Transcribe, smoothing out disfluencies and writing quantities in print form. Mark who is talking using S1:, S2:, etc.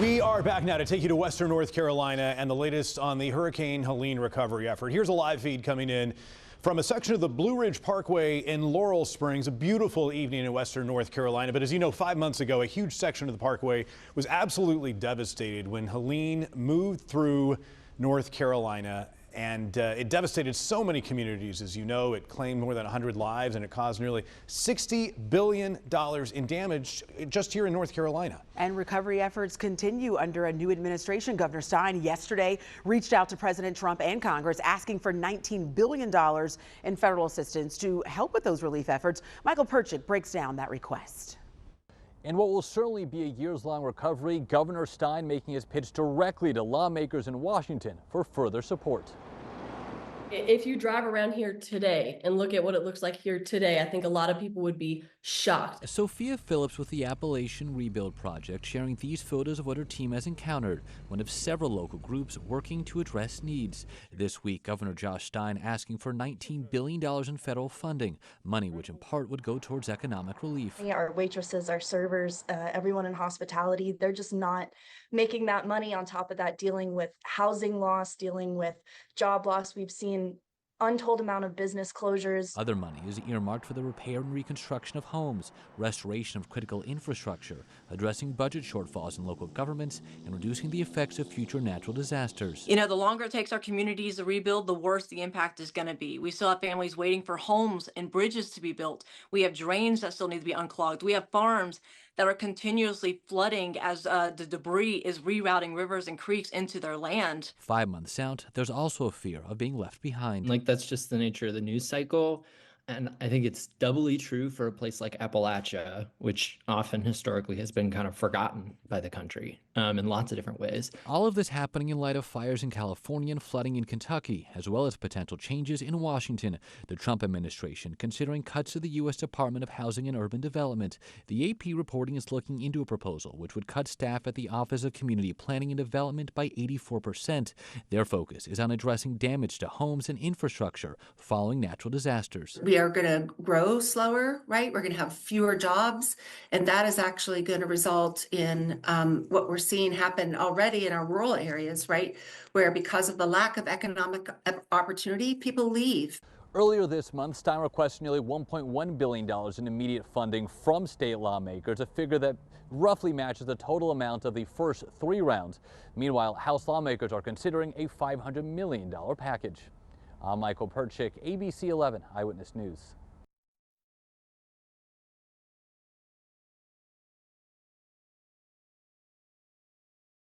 S1: We are back now to take you to Western North Carolina and the latest on the Hurricane Helene recovery effort. Here's a live feed coming in from a section of the Blue Ridge Parkway in Laurel Springs. A beautiful evening in Western North Carolina. But as you know, 5 months ago, a huge section of the parkway was absolutely devastated when Helene moved through North Carolina. And it devastated so many communities. As you know, it claimed more than 100 lives and it caused nearly $60 billion in damage just here in North Carolina.
S2: And recovery efforts continue under a new administration. Governor Stein yesterday reached out to President Trump and Congress asking for $19 billion in federal assistance to help with those relief efforts. Michael Perchik breaks down that request.
S3: In what will certainly be a years-long recovery, Governor Stein making his pitch directly to lawmakers in Washington for further support.
S4: If you drive around here today and look at what it looks like here today, I think a lot of people would be shocked.
S5: Sophia Phillips with the Appalachian Rebuild Project sharing these photos of what her team has encountered, one of several local groups working to address needs. This week, Governor Josh Stein asking for $19 billion in federal funding, money which in part would go towards economic relief.
S6: Our waitresses, our servers, everyone in hospitality, they're just not making that money. On top of that, dealing with housing loss, dealing with job loss. We've seen untold amount of business closures.
S5: Other money is earmarked for the repair and reconstruction of homes, restoration of critical infrastructure, addressing budget shortfalls in local governments, and reducing the effects of future natural disasters.
S7: You know, the longer it takes our communities to rebuild, the worse the impact is going to be. We still have families waiting for homes and bridges to be built. We have drains that still need to be unclogged. We have farms that are continuously flooding as the debris is rerouting rivers and creeks into their land.
S5: 5 months out, there's also a fear of being left behind.
S8: That's just the nature of the news cycle. And I think it's doubly true for a place like Appalachia, which often historically has been kind of forgotten by the country in lots of different ways.
S5: All of this happening in light of fires in California and flooding in Kentucky, as well as potential changes in Washington. The Trump administration considering cuts to the U.S. Department of Housing and Urban Development. The AP reporting is looking into a proposal which would cut staff at the Office of Community Planning and Development by 84%. Their focus is on addressing damage to homes and infrastructure following natural disasters.
S9: We are going to grow slower, right? We're going to have fewer jobs, and that is actually going to result in what we're seeing happen already in our rural areas, right? Where because of the lack of economic opportunity, people leave.
S3: Earlier this month, Stein requested nearly $1.1 billion in immediate funding from state lawmakers, a figure that roughly matches the total amount of the first 3 rounds. Meanwhile, House lawmakers are considering a $500 million package. I'm Michael Perchik, ABC 11 Eyewitness News.